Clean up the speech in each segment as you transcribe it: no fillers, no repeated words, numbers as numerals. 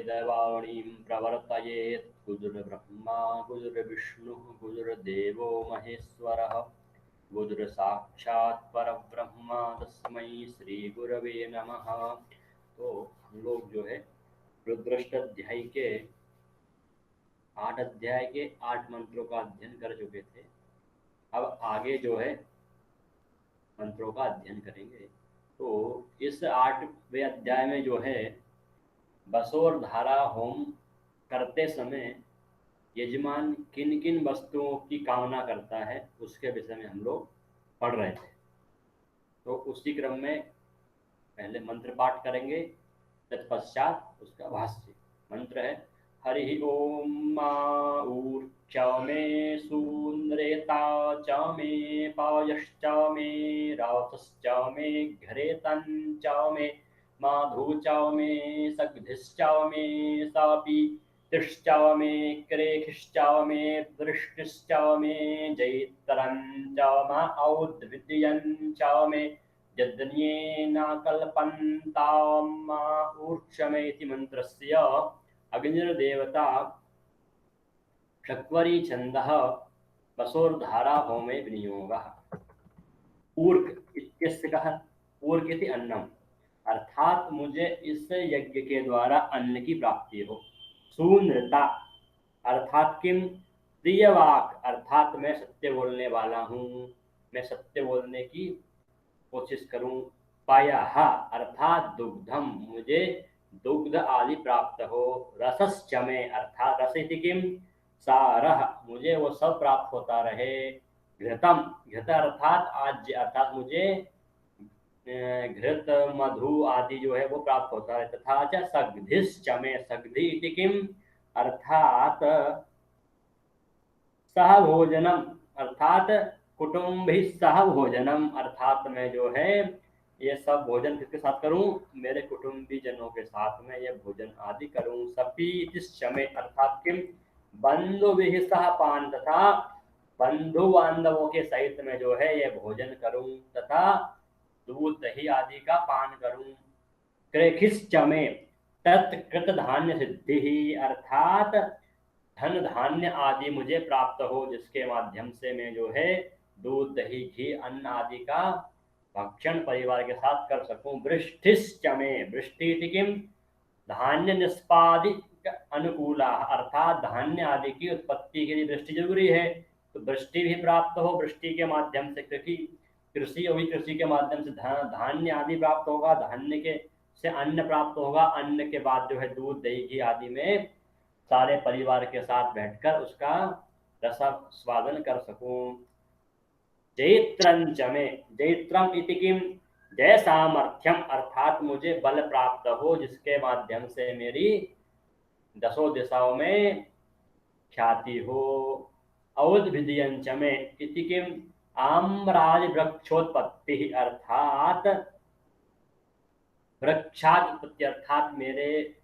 वेदवाणीं प्रवर्तयेत् गुरुर्ब्रह्मा गुरुर्विष्णुः गुरुर्देवो महेश्वरः गुरुर्साक्षात् परब्रह्म तस्मै श्री गुरवे नमः। तो हम लोग जो है रुद्रष्ट अध्याय के 8 मंत्रों का अध्ययन कर चुके थे। अब आगे जो है मंत्रों का अध्ययन करेंगे। तो इस 8वें अध्याय में जो है बसोर धारा होम करते समय यजमान किन किन वस्तुओं की कामना करता है उसके विषय में हम लोग पढ़ रहे थे। तो उसी क्रम में पहले मंत्र पाठ करेंगे, तत्पश्चात उसका भाष्य। मंत्र है हरि ओम मा ऊर्च मे सून्द्रेता च मे पायश्च मे रातश्च मे घरेतं च मे माधु च मे सग्धिश्च मे सापि तिश्च मे क्रेखिश्च मे वृष्टिश्च मे जैत्रं च मा औद्वितीयं च मे यद्येन कल्पन्तां मा ऊर्चमे इति मंत्रस्य अग्निर्देवता षट्वरी छन्दः बसोर्धारा होमे विनियोगः। ऊर्क इत्यस्य कः ऊर्क इति अन्नम, अर्थात मुझे इस यज्ञ के द्वारा अन्न की प्राप्ति हो। सूनृता अर्थात किम, प्रियवाक अर्थात मैं सत्य बोलने वाला हूँ, मैं सत्य बोलने की कोशिश करूं। पायः अर्थात दुग्धम, मुझे दुग्ध आदि प्राप्त हो। रसश्च मे अर्थात रस इति किम, सारः, मुझे वो सब प्राप्त होता रहे। घृतम, घृत अर्थात आज्य अर्थात मुझे घृत मधु आदि जो है वो प्राप्त होता है। तथा च सग्धिश्च मे, सग्धि इति किम अर्थात सह भोजनम अर्थात कुटुंबी सह भोजनम, अर्थात मैं जो है ये सब भोजन किसके साथ करूं, मेरे कुटुंबी जनों के साथ में ये भोजन आदि करूं। सपीतिश्चमे अर्थात किम, बंधु सह पान, तथा बंधु बांधवों के सहित में जो है ये भोजन करूं तथा दूध दही आदि का पान करूं। क्रेखिश्चमे तत्कृत धान्य सिद्धि अर्थात धन धान्य आदि मुझे प्राप्त हो, जिसके माध्यम से मैं जो है दूध दही घी अन्न आदि का भक्षण परिवार के साथ कर सकूं। वृष्टिश्च मे, वृष्टि इति किम, धान्य निष्पादिक अनुकूला अर्थात धान्य आदि की उत्पत्ति के लिए वृष्टि जरूरी है, तो वृष्टि भी प्राप्त हो। वृष्टि के माध्यम से कृषि होगी, कृषि के माध्यम से धान्य आदि प्राप्त होगा, धान्य के से अन्न प्राप्त होगा, अन्न के बाद जो है दूध दही घी आदि में सारे परिवार के साथ बैठकर उसका रसास्वादन कर सकूं। जैत्रं च मे, जैत्रम इति किम, जय सामर्थ्यम अर्थात मुझे बल प्राप्त हो, जिसके माध्यम से मेरी 10 दिशाओं में ख्याति हो। औद्भिदयं च मे इति किम, आम्रादि वृक्षोत्पत्ति अर्थात वृक्षादि अर्थात मेरे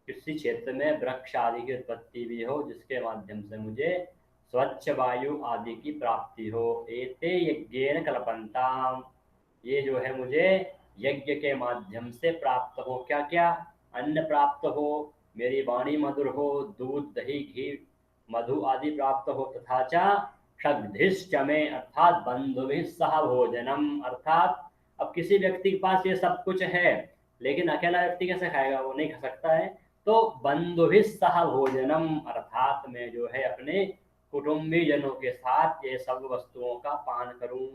कृषि क्षेत्र में वृक्ष आदि की उत्पत्ति भी हो, जिसके माध्यम से मुझे स्वच्छ वायु आदि की प्राप्ति हो। एते यज्ञेन कल्पन्ताम, ये जो है मुझे यज्ञ के माध्यम से प्राप्त हो। क्या क्या, अन्न प्राप्त हो, मेरी वाणी मधुर हो, दूध दही घी मधु आदि प्राप्त हो। तथा च षग्धिश्च मे अर्थात बंधुभिः सह भोजनम, अर्थात अब किसी व्यक्ति के पास ये सब कुछ है लेकिन अकेला व्यक्ति कैसे खाएगा, वो नहीं खा सकता है। तो बंधुभिः सह भोजनम अर्थात मैं जो है अपने कुटुंबी जनों के साथ ये सब वस्तुओं का पान करूं।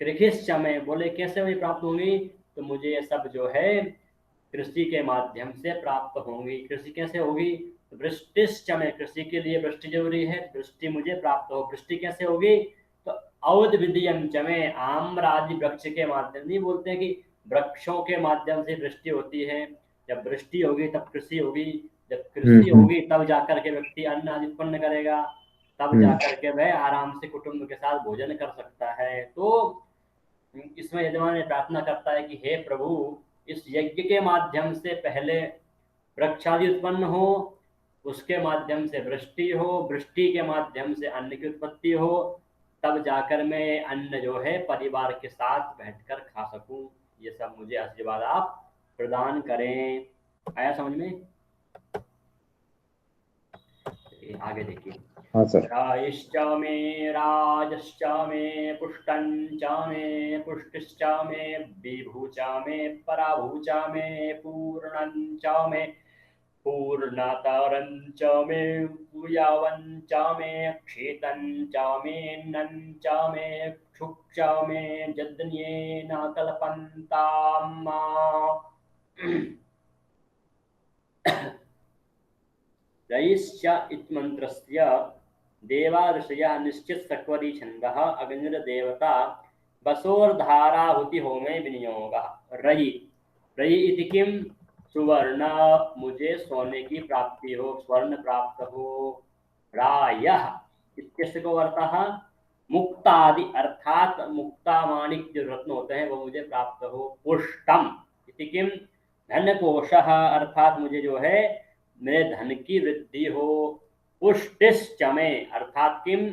कृषिश्च मे, बोले कैसे वही प्राप्त होंगी, तो मुझे ये सब जो है कृषि के माध्यम से प्राप्त होंगी। कृषि कैसे होगी, तो वृष्टिश्च मे, कृषि के लिए वृष्टि जरूरी है, वृष्टि मुझे प्राप्त हो। वृष्टि कैसे होगी, तो औद्भिदयं च मे, आम्रादि वृक्ष के माध्यम, नहीं बोलते हैं कि वृक्षों के माध्यम से वृष्टि होती है, जब वृष्टि होगी तब कृषि होगी, जब कृषि होगी तब जाकर के व्यक्ति अन्न आदि उत्पन्न करेगा, तब जाकर के वह आराम से कुटुंब के साथ भोजन कर सकता है। तो इसमें यजमान ने प्रार्थना करता है कि हे प्रभु, इस यज्ञ के माध्यम से पहले वृक्षादि उत्पन्न हो, उसके माध्यम से वृष्टि हो, वृष्टि के माध्यम से अन्न की उत्पत्ति हो, तब जाकर मैं अन्न जो है परिवार के साथ बैठकर खा सकूं। ये सब मुझे आशीर्वाद आप प्रदान करें। आया समझ में? आगे देखिए। हाँ सर। रायश्च मे राजश्च मे पुष्टञ्च मे पुष्टिश्च मे विभुश्च मे पराभुश्च मे पूर्णञ्च मे पूर्णतरञ्च मे भूयावञ्च मे क्षेतञ्च मे नञ्च मे क्षुक्ष मे जज्ञेन कल्पन्ताम्। रयिश्च इत्मन्त्रस्य देवा ऋषयः निश्चितसत्वरी छन्दः अग्निर्देवता वसोर्धाराहुतिहोमे विनियोगः। रयि रयि इति किम? सुवर्ण, मुझे सोने की प्राप्ति हो, स्वर्ण प्राप्त हो। रायः इत्यस्य को अर्थः मुक्तादि, अर्थात मुक्ता माणिक जो रत्न होते हैं वो मुझे प्राप्त हो। पुष्टम इति किम? धन कोशः, अर्थात मुझे जो है मेरे धन की वृद्धि हो। पुष्टिश्च मे अर्थात किम?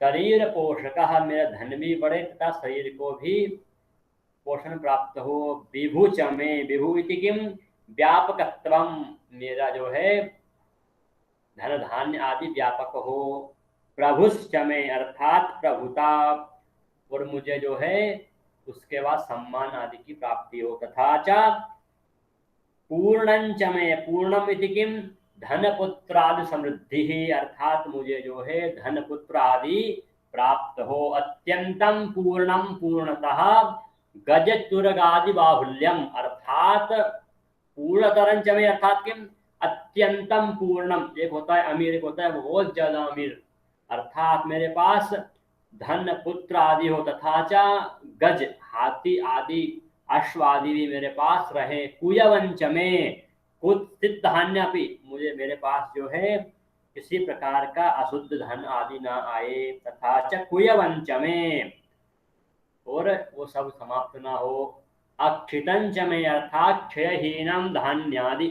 शरीर पोषकः, मेरा धन भी बढ़े तथा शरीर को भी पोषण प्राप्त हो। विभु च मे, विभु इति किम? व्यापकत्वम, मेरा जो है धन धान्य आदि व्यापक हो। प्रभुश्च मे अर्थात प्रभुता, और मुझे जो है उसके बाद सम्मान आदि की प्राप्ति हो। तथा च पूर्णंच मे, पूर्णम इति किम? धन पुत्र आदि समृद्धि, अर्थात मुझे जो है धन पुत्र आदि प्राप्त हो। अत्यंतम पूर्णम, पूर्णतः गज तुरगादि बाहुल्यम, अर्थात पूर्णतरंच में, अर्थात किम? अत्यंतम पूर्णम, एक होता है अमीर, एक होता है बहुत ज्यादा अमीर, अर्थात मेरे पास धन पुत्र आदि हो। तथा च गज, हाथी आदि, अश्व आदि भी मेरे पास रहे। कुयवंच में, कुत्सित धान्य भी, मुझे मेरे पास जो है किसी प्रकार का अशुद्ध धन आदि ना आए। तथा च कुयवंच में, और वो सब समाप्त ना हो। अक्षितंच में अर्थात क्षयहीनम धान्यादि,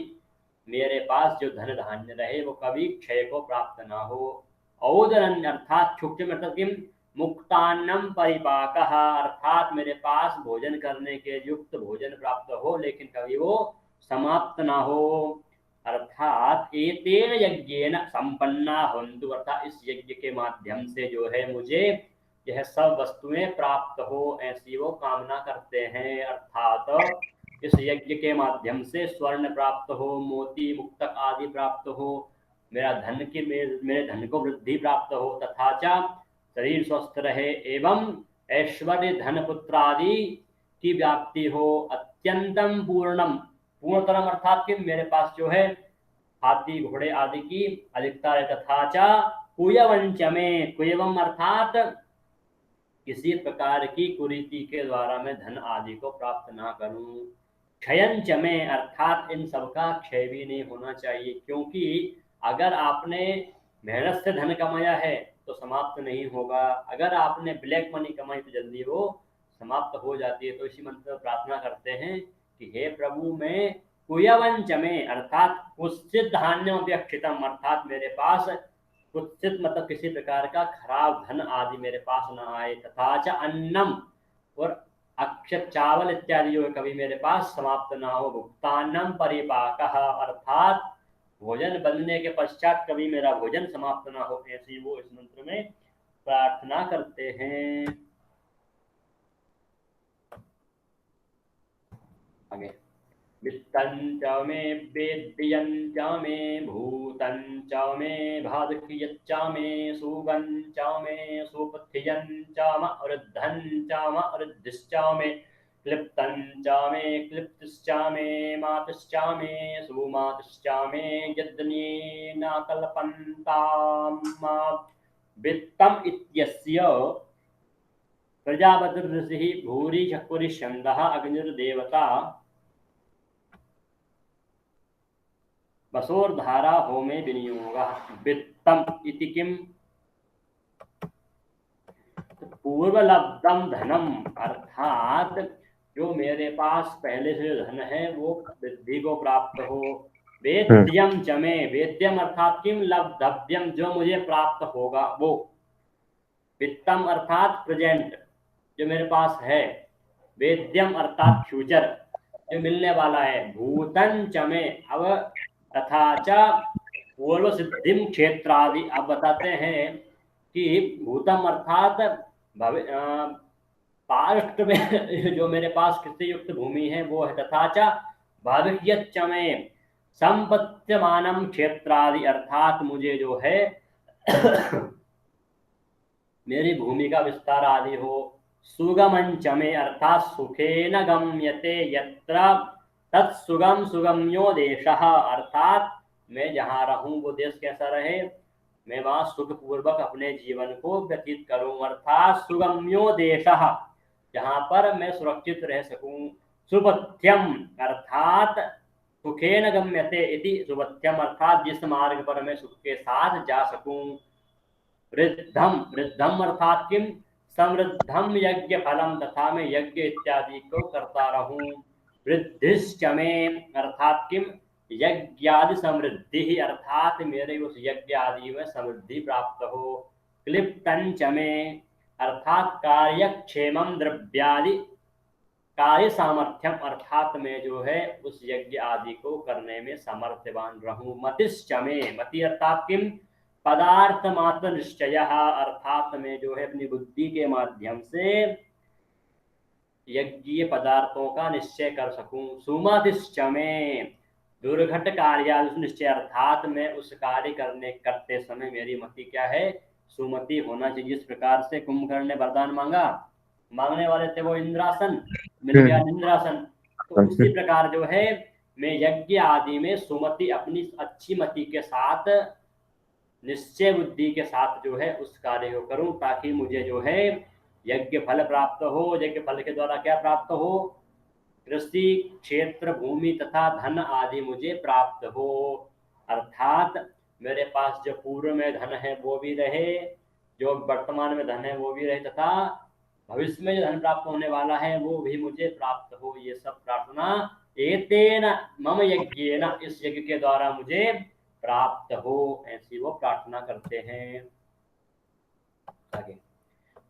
मेरे पास जो धन धान्य रहे वो कभी क्षय को प्राप्त ना हो। औदरन अर्थात क्षुब्ध मतलब किम? मुक्तान्नम परिपाकः, अर्थात मेरे पास भोजन करने के युक्त भोजन प्राप्त हो लेकिन कभी वो समाप्त ना हो। अर्थात एतेन यज्ञेन संपन्ना हन्तु, अर्थात इस यज्ञ के माध्यम से जो है मुझे यह सब वस्तुएं प्राप्त हो, ऐसी वो कामना करते हैं। अर्थात इस यज्ञ के माध्यम से स्वर्ण प्राप्त हो, मोती मुक्तक आदि प्राप्त हो, मेरा धन की मेरे धन को वृद्धि प्राप्त हो, तथा च शरीर स्वस्थ रहे, एवं ऐश्वर्य धन पुत्र आदि की व्याप्ति हो। अत्यंतम पूर्णम, पूर्णतरम अर्थात कि मेरे पास जो है हाथी घोड़े आदि की अधिकता है। तथा च कुयवंच में, कुयवम अर्थात किसी प्रकार की कुरीति के द्वारा मैं धन आदि को प्राप्त ना करूं। क्षयंच में अर्थात इन सबका क्षय भी नहीं होना चाहिए, क्योंकि अगर आपने मेहनत से धन कमाया है तो समाप्त नहीं होगा, अगर आपने ब्लैक मनी कमाई तो जल्दी वो समाप्त हो जाती है। तो इसी मंत्र में प्रार्थना करते हैं कि हे प्रभु, मैं कुयवंच में अर्थात कुत्सित धान्यम अपेक्षितम, अर्थात मेरे पास कुत्सित मतलब किसी प्रकार का खराब धन आदि मेरे पास न आए। तथा च अन्नम, और अक्षत चावल इत्यादि जो है कभी मेरे पास समाप्त ना हो। भुक्तान्नम परिपाकः, अर्थात भोजन बनने के पश्चात कभी मेरा भोजन समाप्त ना हो, ऐसी वो इस मंत्र में प्रार्थना करते हैं। आगे, वित्तं च मे वेद्यं च मे भूतं च मे भादकीयच्च मे सुगं च मे सुपथियं च वृद्धं च वृद्धिश्च मे क्लिप्तं च मे क्लिप्तिश्च मे मातश्च मे सुमातश्च मे यज्ञेन कल्पन्ताम्। वित्तम् इत्यस्य प्रजापतिर्षिः भूरि चक्रुरिः छन्दः अग्निर्देवता वसोर्धारा होमे विनियोगः। वित्तम इति किम? पूर्वलब्धम धनम, अर्थात जो मेरे पास पहले से धन है वो वृद्धि को प्राप्त हो। वेद्यम चमे, वेद्यम अर्थात किम? लब्धव्यम, जो मुझे प्राप्त होगा वो। वित्तम अर्थात प्रेजेंट, जो मेरे पास है। वेद्यम अर्थात फ्यूचर, जो मिलने वाला है। भूतन चमे, अब तथा च पूर्व सिद्धिम क्षेत्रादि। अब बताते हैं कि भूतम अर्थात पार्श्व में जो मेरे पास कृषि युक्त भूमि है वो है। तथा च भविष्यच्च में संपत्यमानम क्षेत्रादि, अर्थात मुझे जो है मेरी भूमि का विस्तार आदि हो। सुगमंच में अर्थात सुखेन गम्यते यत्र तत्सुगम सुगम्यो देशः, अर्थात मैं जहाँ रहूं वो देश कैसा रहे, मैं वहां सुख पूर्वक अपने जीवन को व्यतीत करूं। अर्थात सुगम्यो देशः, जहाँ पर मैं सुरक्षित रह सकूं। सुपथ्यम अर्थात सुखेन गम्यते इति, सुपथ्यम अर्थात जिस मार्ग पर मैं सुख के साथ जा सकूं। वृद्धम, वृद्धम अर्थात किम, समृद्धम यज्ञ फलम, तथा मैं यज्ञ इत्यादि को करता रहूं। वृद्धिश्च में अर्थात किम, यज्ञादि समृद्धि ही, अर्थात मेरे उस यज्ञ आदि में समृद्धि प्राप्त हो। क्लिप्तंच में अर्थात कार्यक्षेमम द्रव्यादि, कार्य सामर्थ्यम अर्थात मैं जो है उस यज्ञ आदि को करने में समर्थवान रहूं। मतिश्च में, मति अर्थात किम, पदार्थ मात्र निश्चय, अर्थात मैं जो है अपनी बुद्धि के माध्यम से यज्ञीय पदार्थों का निश्चय कर सकूं। सुमतिश्च में दुर्घट कार्य निश्चय, अर्थात मैं उस कार्य करते समय मेरी मति क्या है, सुमति होना चाहिए। जिस प्रकार से कुंभकर्ण ने वरदान मांगा, मांगने वाले थे वो इंद्रासन, मिल गया इंद्रासन, तो उसी प्रकार जो है मैं यज्ञ आदि में सुमति, अपनी अच्छी मति के साथ, निश्चय बुद्धि के साथ जो है उस कार्य को करूं, ताकि मुझे जो है यज्ञ फल प्राप्त हो। यज्ञ फल के द्वारा क्या प्राप्त हो, कृषि क्षेत्र भूमि तथा धन आदि मुझे प्राप्त हो। अर्थात मेरे पास जो पूर्व में धन है वो भी रहे, जो वर्तमान में धन है वो भी रहे, तथा भविष्य में जो धन प्राप्त होने वाला है वो भी मुझे प्राप्त हो। ये सब प्रार्थना एतेन मम यज्ञेन, इस यज्ञ के द्वारा मुझे प्राप्त हो, ऐसी वो प्रार्थना करते हैं। आगे,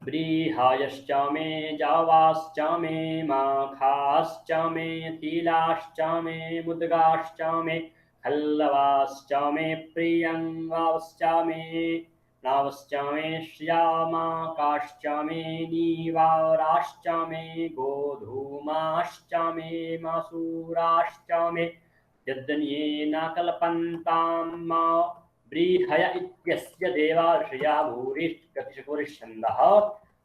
व्रीहायश्च मे जावाश्च मे माखाश्च मे तिलाश्च मे मुद्गाश्च मे खल्लवाश्च मे प्रियंगाश्च मे नावश्च मे श्यामाकाश्च मे नीवाराश्च मे गोधूमाश्च मे मसूराश्च मे यद्यन्येन कल्पन्तां मा व्रीहय इत्यस्य देवा ऋषयः भूरिश्चक्षुरिच्छन्दः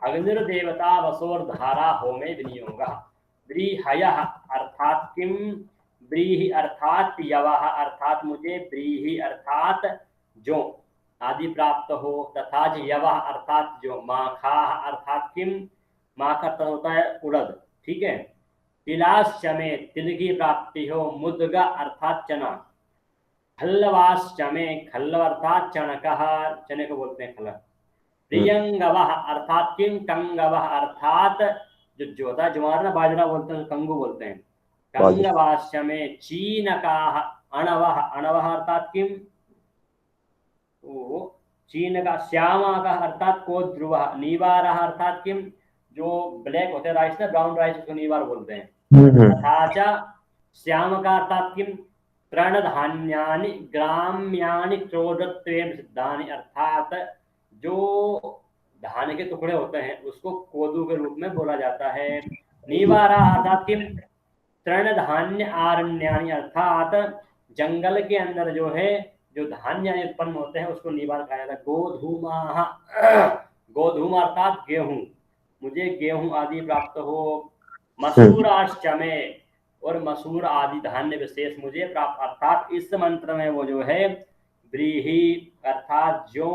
अग्निर्देवता वसोर्धारा होमे विनियोगः। व्रीहयः अर्थात किम, व्रीहि अर्थात यवः, अर्थात मुझे व्रीहि अर्थात जो आदि प्राप्त हो। तथा यवः अर्थात जो, माखाः अर्थात किम, माख अर्थ होता है उड़द, ठीक है। तिलाश्च में तिल की प्राप्ति हो। मुद्गा अर्थात चना। खल्लवाश्च में, खल्लव अर्थात चणकः, चने को बोलते हैं खल्ल। प्रियंगवः अर्थात किम, कंगवः अर्थात जो होता है ज्वार ना बाजरा बोलते हैं, कंगू बोलते हैं। कंगवाश्च में चीनकाः अणवः, अणवः अर्थात किम, वो चीन का। श्यामा का अर्थात को ध्रुवः। नीवारः अर्थात किम, जो ब्लैक होते हैं राइस ना, ब्राउन राइस, उसको नीवार बोलते हैं। तथा च श्याम का अर्थात किम, तृणधान्यानि ग्राम्यानि क्रोधत्वेन सिद्धानि, अर्थात जो धान के टुकड़े होते हैं उसको कोदू के रूप में बोला जाता है। नीवारा अर्थात किम, तृणधान्य आरण्यानि, अर्थात जंगल के अंदर जो है जो धान्य उत्पन्न होते हैं उसको नीवार कहा जाता है। गोधूमा, गोधूम अर्थात गेहूं, मुझे गेहूं आदि प्राप्त हो। मसूराश्च में, और मसूर आदि धान्य विशेष मुझे प्राप्त, अर्थात इस मंत्र में वो जो है व्रीहि अर्थात जो,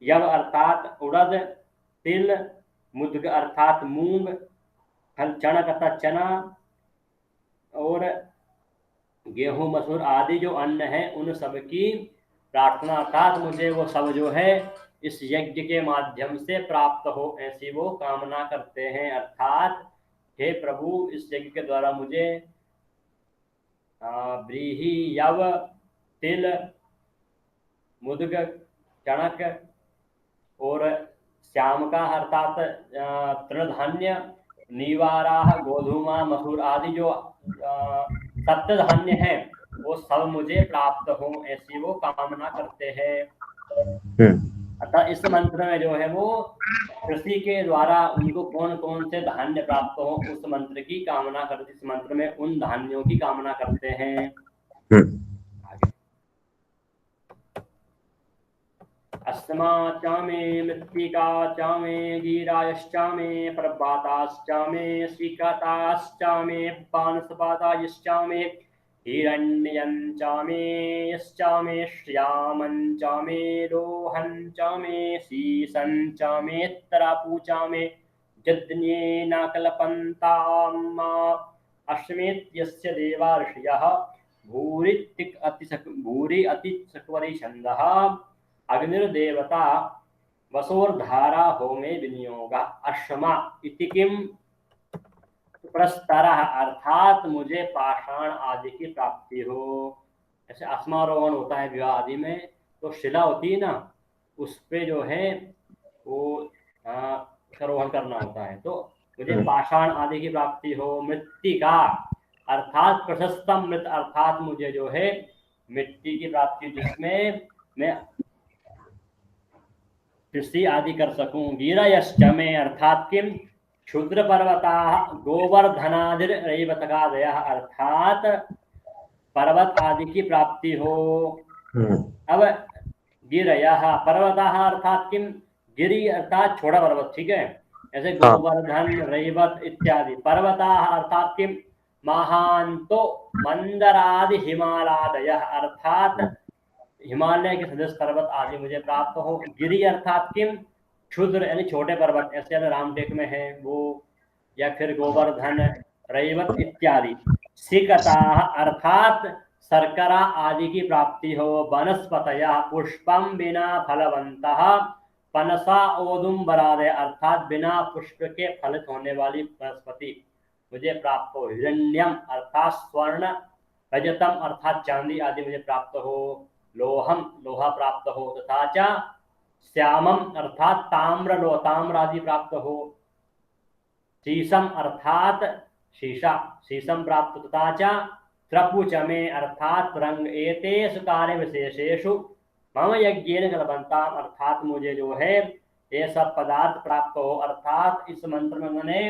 यव अर्थात उड़द, तिल, मुद्ग अर्थात मूंग, चणक अर्थात चना, और गेहूं मसूर आदि जो अन्न है उन सब की प्रार्थना, अर्थात मुझे वो सब जो है इस यज्ञ के माध्यम से प्राप्त हो, ऐसी वो कामना करते हैं। अर्थात हे प्रभु, इस यज्ञ के द्वारा मुझे व्रीहि, यव, तिल, मुद्ग, चणक और श्याम का अर्थात तृणधान्य, नीवारा, गोधूमा, मसूर आदि जो सप्त धान्य है वो सब मुझे प्राप्त हो, ऐसी वो कामना करते हैं। अतः इस मंत्र में जो है वो कृषि के द्वारा उनको कौन कौन से धान्य प्राप्त हो उस मंत्र की कामना करते, इस मंत्र में उन धान्यों की कामना करते हैं। आगे अस्मा च मे मृत्तिका च मे गिरायश्च मे पर्वताश्च मे श्रीकताश्च मे बाणसपातायश्च मे हिरण्यं च मे यश्च मे श्यामं च मे रोहं च मे शीशं च मे तरापू च मे यज्ञेन कल्पन्ताम् अश्वेत्यस्य देवा ऋषयः भूरि अतिसक्वरी छन्दः अग्निर्देवता वसोर्धारा होमे विनियोग अश्मा इति किम प्रस्तरः, अर्थात मुझे पाषाण आदि की प्राप्ति हो। ऐसे अस्मारोहण होता है विवाह आदि में, तो शिला होती है ना, उस पे जो है वो आरोहण करना होता है, तो मुझे पाषाण आदि की प्राप्ति हो। मृत्तिका अर्थात प्रशस्तम मृत, अर्थात मुझे जो है मिट्टी की प्राप्ति, जिसमें मैं कृषि आदि कर सकूं। गिरयश्च में अर्थात किम क्षुद्र पर्वता गोवर्धनादिरैवतकादयः, अर्थात पर्वत आदि की प्राप्ति हो। अब गिरयः पर्वतः अर्थात किम, गिरि अर्थात छोटा पर्वत, ठीक है। ऐसे गोवर्धन रैवत इत्यादि। पर्वताः अर्थात किम महान्तो मंदरादि हिमालयादयः, अर्थात हिमालय के सदस्य पर्वत आदि मुझे प्राप्त हो। गिरि अर्थात किम क्षुद्र यानी छोटे पर्वत, ऐसे रामटेक में है वो, या फिर गोवर्धन रैवत इत्यादि। सिकता अर्थात शर्करा आदि की प्राप्ति हो। वनस्पतयः पुष्पम बिना फलवंतः पनसा ओदुम्बरादय, अर्थात बिना पुष्प के फलित होने वाली वनस्पति मुझे प्राप्त हो। हिरण्यम अर्थात स्वर्ण, रजतम अर्थात चांदी आदि मुझे प्राप्त हो। लोहम लोहा प्राप्त हो। तथा च श्यामम अर्थात ताम्र आदि प्राप्त हो। शीशम अर्थात शीशा, शीशम प्राप्त। तथा च त्रपुच में अर्थात रंग। एतेषु कार्य विशेषेषु मम यज्ञेन कल्पन्ताम्, अर्थात मुझे जो है ये सब पदार्थ प्राप्त हो। अर्थात इस मंत्र में उन्होंने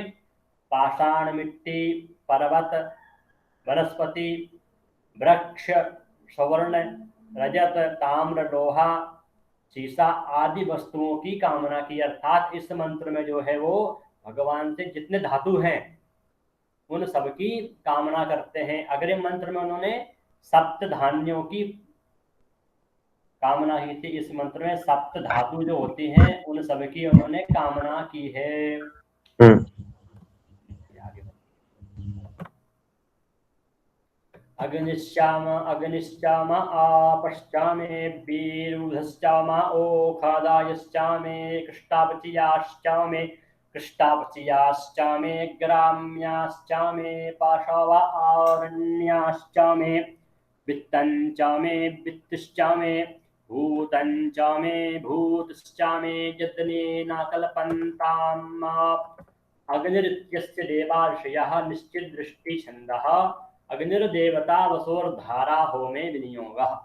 पाषाण, मिट्टी, पर्वत, वनस्पति, वृक्ष, स्वर्ण, रजत, ताम्र, लोहा, शीशा आदि वस्तुओं की कामना की। अर्थात इस मंत्र में जो है वो भगवान से जितने धातु हैं उन सबकी कामना करते हैं। अगले मंत्र में उन्होंने सप्त धान्यों की कामना की थी, इस मंत्र में सप्त धातु जो होती हैं उन सबकी उन्होंने कामना की है। अग्निश्चाम आपश्चामे वीरुधश्चाम ओखादायश्चामे कृष्टावचियाश्चामे कृष्टावचियाश्चामे ग्राम्याश्चामे पाशावा आरण्याश्चामे वित्तञ्चामे वित्तश्चामे भूतञ्चामे भूतश्चामे यत्नेन कल्पन्ताम् अग्निरित्यस्य देवा ऋषयः निश्चिद्दृष्टिछन्दः अग्निर्देवता वसोर्धारा होमे विनियोगः।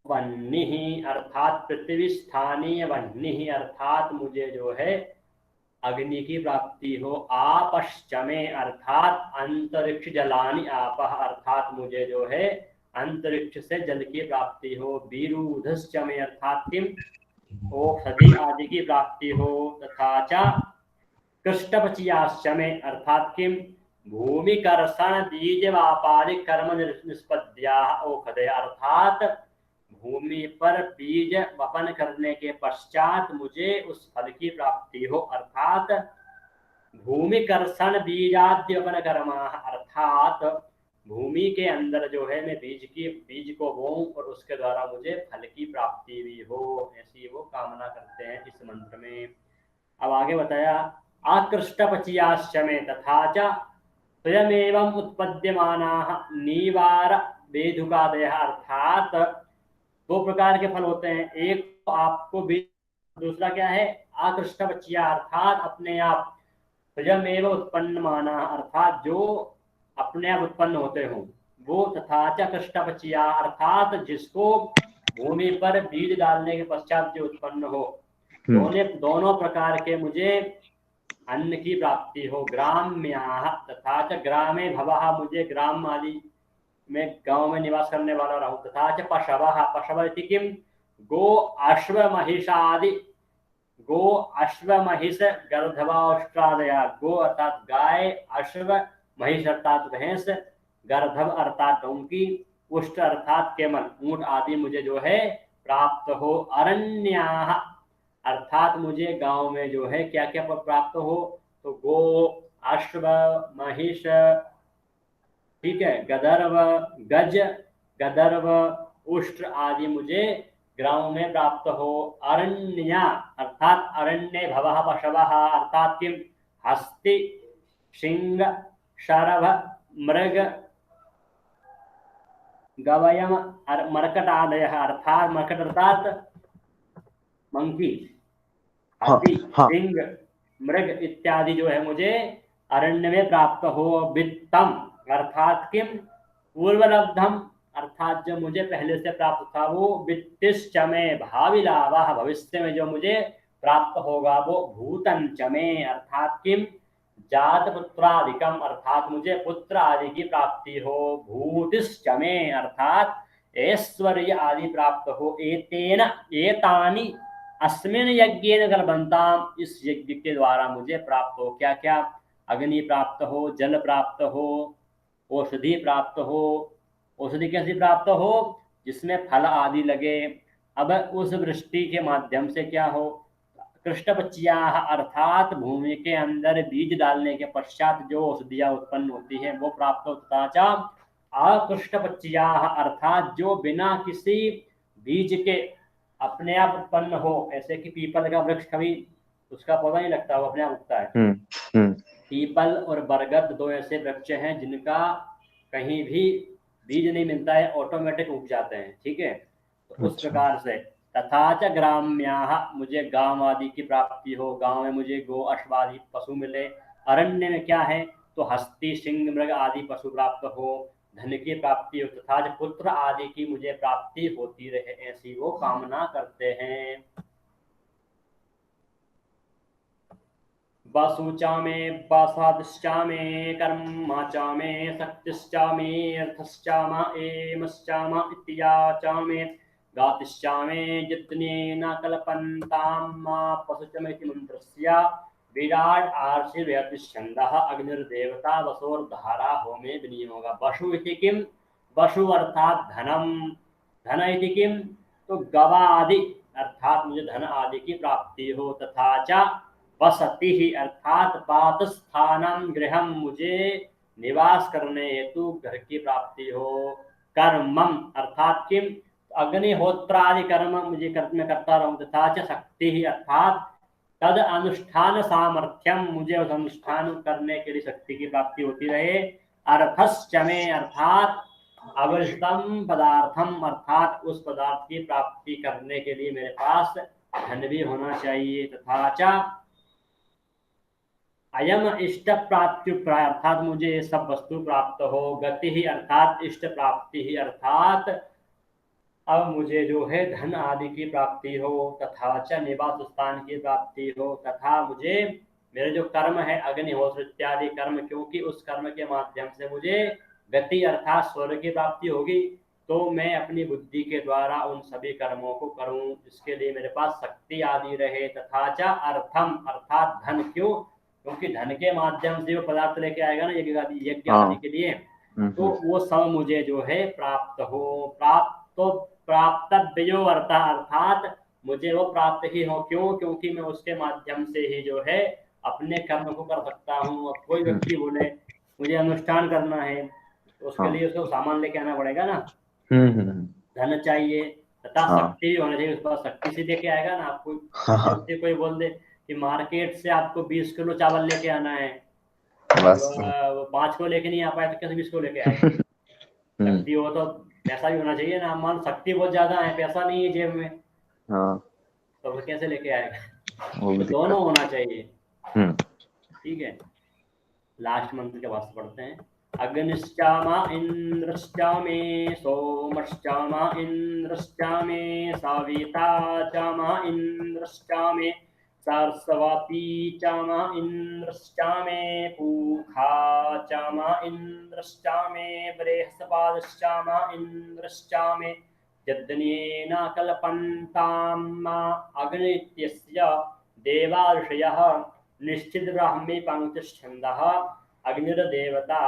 वह्निः अर्थात पृथ्वी स्थानीय, वह्निः अर्थात मुझे जो है अग्नि की प्राप्ति हो। आपश्चमे अर्थात अंतरिक्ष जलानि आपः, अर्थात मुझे जो है अंतरिक्ष से जल की प्राप्ति हो। वीरूधश्चमे अर्थात किम औषधि आदि की प्राप्ति हो। तथा च कृष्टपचियाश्चमे अर्थात किम भूमिकर्षण बीज व्यापारिक कर्म निष्पद्याः औषधे, अर्थात भूमि पर बीज वपन करने के पश्चात मुझे उस फल की प्राप्ति हो। अर्थात भूमिकर्षण बीजाद्यपन कर्मा, अर्थात भूमि के अंदर जो है मैं बीज को बोऊं और उसके द्वारा मुझे फल की प्राप्ति भी हो, ऐसी वो कामना करते हैं इस मंत्र में। अब आगे बताया आकृष्टपचियाश्चमे तथा च स्वयमेवं उत्पद्यमानाः नीवार वेधुकादयः, अर्थात दो प्रकार के फल होते हैं, एक तो आपको बीज, दूसरा क्या है आकृष्टपचिया, अर्थात अपने आप स्वयमेव उत्पन्न माना, अर्थात जो अपने आप उत्पन्न होते हों वो, तथा च कृष्णपचिया, अर्थात जिसको भूमि पर बीज डालने के पश्चात जो उत्पन्न हो, दोनों प्रकार के मुझे अन्न की प्राप्ति हो। ग्राम्याः तथा च ग्रामे भवः, मुझे ग्राम आदि में गांव में निवास करने वाला रहूं। तथा च पशवः, पशव इति किम, गो अश्व महिषादि, गो अश्व महिष गर्धवाष्ट्रादया, गो अर्थात गाय, अश्व महिष अर्थात भैंस, गर्धव अर्थात डोंकी, उष्ट अर्थात केमल ऊंट आदि मुझे जो है प्राप्त हो। अरण्याः अर्थात मुझे गांव में जो है क्या क्या प्राप्त हो, तो गो, अश्व, महिष, ठीक है, गदर्व, गज, गदर्व, उष्ट्र आदि मुझे ग्राम में प्राप्त हो। अरण्या अर्थात अरण्ये भवः पशवः, अर्थात किम, हस्ति, सिंह, शरभ, मृग, गवयम, मरकट आदयः, अर्थात मरकट अर्थात मंकी, हाथी, सिंह, मृग इत्यादि जो है मुझे अरण्य में प्राप्त हो। वित्तम अर्थात किम, पूर्वलब्धम अर्थात जो मुझे पहले से प्राप्त था वो। वित्तिश्च में भावी लाभः, भविष्य में जो मुझे प्राप्त होगा वो। भूतंच में अर्थात किम, जात पुत्रादिकम अर्थात मुझे पुत्र आदि की प्राप्ति हो। भूतिश्च में अर्थात ऐश्वर्य आदि प्राप्त हो। एतेन एतानि अस्मिन् यज्ञेन कल्पन्ताम, इस यज्ञ के द्वारा मुझे प्राप्त हो क्या क्या, अग्नि प्राप्त हो, जल प्राप्त हो, औषधि प्राप्त हो। औषधि कैसी प्राप्त हो, जिसमें फल आदि लगे। अब उस वृष्टि के माध्यम से क्या हो, कृष्णपच्याः अर्थात भूमि के अंदर बीज डालने के पश्चात जो औषधियां उत्पन्न होती है वो प्राप्त हो। तथा च अकृष्णपच्याः अर्थात जो बिना किसी बीज के अपने आप उत्पन्न हो, ऐसे कि पीपल का वृक्ष कभी उसका पौधा नहीं लगता, वो अपने आप उगता है। पीपल और बरगद दो ऐसे वृक्ष हैं जिनका कहीं भी बीज नहीं मिलता है, ऑटोमेटिक उग जाते हैं, ठीक है। तो उस प्रकार से तथा च ग्राम्याः, मुझे गांव आदि की प्राप्ति हो, गांव में मुझे गो अश्व आदि पशु मिले। अरण्य में क्या है, तो हस्ती, सिंह, मृग आदि पशु प्राप्त हो, धन की प्राप्ति हो। तथा पुत्र आदि की मुझे प्राप्ति होती रहे, ऐसी वो कामना करते हैं। वसुचा मे, वसादिश्चा मे, कर्मा मे, शक्तिश्चा मे, अर्थश्चा मा, एमश्चा मा, इत्या चा मे, गातिश्चा मे, जितने न कल्पन्ताम मा पशुचमेति मंत्रस्य। विराट आर्षिर्यतिश्छन्दः अग्निर्देवता वसोर्धारा होमे विनियोग। वसु इति किम, वसु अर्थात धनम, धन इति किम, तो गवादि अर्थात मुझे धन आदि की प्राप्ति हो। तथा च वसति ही अर्थात पातस्थानम गृहम, मुझे निवास करने हेतु घर की प्राप्ति हो। कर्मम अर्थात किम, अग्निहोत्रादि कर्म मुझे मैं करता रहूं। तथा च शक्ति ही अर्थात तद अनुष्ठान सामर्थ्यम, मुझे उस अनुष्ठान करने के लिए शक्ति की प्राप्ति होती रहे। अर्थश्च में अर्थात अवश्यम पदार्थम, अर्थात उस पदार्थ की प्राप्ति करने के लिए मेरे पास धन भी होना चाहिए। तथा च अयम इष्ट प्राप्ति अर्थात मुझे सब वस्तु प्राप्त हो। गति ही अर्थात इष्ट प्राप्ति ही अर्थात अब मुझे जो है धन आदि की प्राप्ति हो। तथा च निवास स्थान की प्राप्ति हो। तथा मुझे मेरे जो कर्म है अग्निहोत्र इत्यादि कर्म, क्योंकि उस कर्म के माध्यम से मुझे गति अर्थात स्वर्ग की प्राप्ति होगी, तो मैं अपनी बुद्धि के द्वारा उन सभी कर्मों को करूं, इसके लिए मेरे पास शक्ति आदि रहे। तथा च अर्थम अर्थात धन, क्यों, क्योंकि धन के माध्यम से वो पदार्थ लेके आएगा ना यज्ञ आदि के लिए, तो वो सब मुझे जो है प्राप्त हो। प्राप्त तो प्राप्तव्यो अर्थात मुझे वो प्राप्त ही हो, क्यों, क्योंकि मैं उसके माध्यम से ही जो है अपने कर्म को कर सकता हूँ। अब कोई व्यक्ति बोले मुझे अनुष्ठान करना है, तो उसके लिए उसको सामान लेके आना पड़ेगा ना, धन चाहिए तथा शक्ति होना चाहिए, उसके पास शक्ति से लेके आएगा ना। आपको कोई बोल दे कि मार्केट से आपको 20 किलो चावल लेके आना है, बस 5 को लेके नहीं आ पाए तो कैसे 20 को लेके आएगा। शक्ति हो तो पैसा भी होना चाहिए ना, मान शक्ति बहुत ज्यादा है, पैसा नहीं है जेब में, तो फिर कैसे लेके आएगा। तो दोनों होना चाहिए। ठीक है, लास्ट मंत्र के भाष्य पढ़ते हैं। अग्निश्चामा इंद्रश्चामे सोमश्चामा इंद्रश्चामे सविता चामा इंद्रश्चामे सरस्वती चामा इंद्रश्चामे पूखा चामा इंद्रश्चामे बृहस्पतिश्चामा इंद्रश्चामे यज्ञेन कल्पन्ताम् अग्नित्यस्य देवार्षयः निश्चित ब्राह्मी पंक्तिच्छन्दः अग्निर्देवता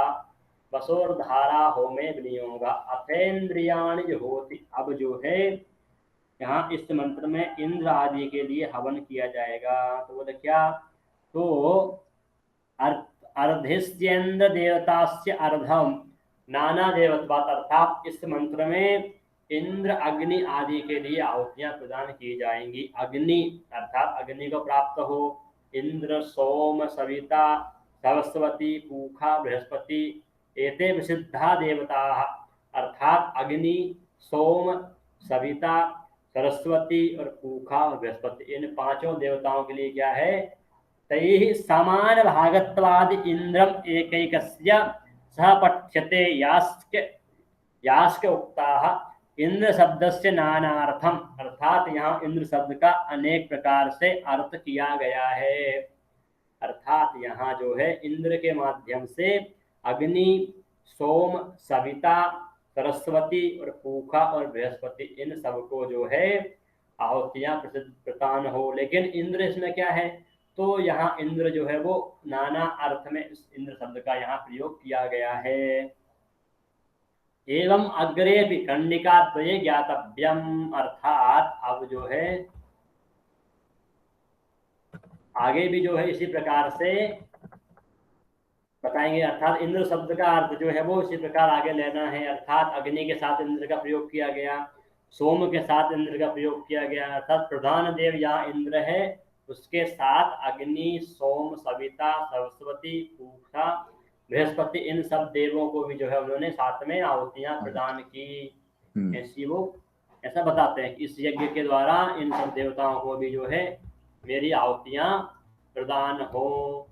वसोर्धारा होमे विनियोगा अथेन्द्रियाणि जुहोति। अब जो है यहाँ इस मंत्र में इंद्र आदि के लिए हवन किया जाएगा। तो बोले क्या, तो अर्धिस्येन्द्र देवतास्य अर्धम नाना देवत्वात्, अर्थात इस मंत्र में इंद्र अग्नि आदि के लिए आहुतियां प्रदान की जाएंगी। अग्नि अर्थात अग्नि को प्राप्त हो, इंद्र सोम सविता सरस्वती पूखा बृहस्पति एते प्रसिद्धा देवता, अर्थात अग्नि सोम सविता सरस्वती और पूखा और बृहस्पति, इन पांचों देवताओं के लिए क्या है, तैः समान भागत्वाद इंद्रम एकैकस्य सह पठ्यते यास्क उक्ताः इंद्र शब्द से नानार्थम, अर्थात यहाँ इंद्र शब्द का अनेक प्रकार से अर्थ किया गया है। अर्थात यहाँ जो है इंद्र के माध्यम से अग्नि सोम सविता सरस्वती और पूखा और बृहस्पति इन सबको जो है आहुतियां प्रदान हो। लेकिन इंद्र इसमें क्या है, तो यहाँ इंद्र जो है वो नाना अर्थ में इस इंद्र शब्द का यहाँ प्रयोग किया गया है। एवं अग्रे भी खंडिका द्वये ज्ञातव्यम, अर्थात अब जो है आगे भी जो है इसी प्रकार से बताएंगे। अर्थात इंद्र शब्द का अर्थ जो है वो इसी प्रकार आगे लेना है। अर्थात अग्नि के साथ इंद्र का प्रयोग किया गया, सोम के साथ इंद्र का प्रयोग किया गया, अर्थात प्रधान देव यहाँ इंद्र है, उसके साथ अग्नि सोम सविता सरस्वती पूखा बृहस्पति इन सब देवों को भी जो है उन्होंने साथ में आहुतियां प्रदान की। ऐसी वो ऐसा बताते हैं कि इस यज्ञ के द्वारा इन सब देवताओं को भी जो है मेरी आहुतियां प्रदान हो।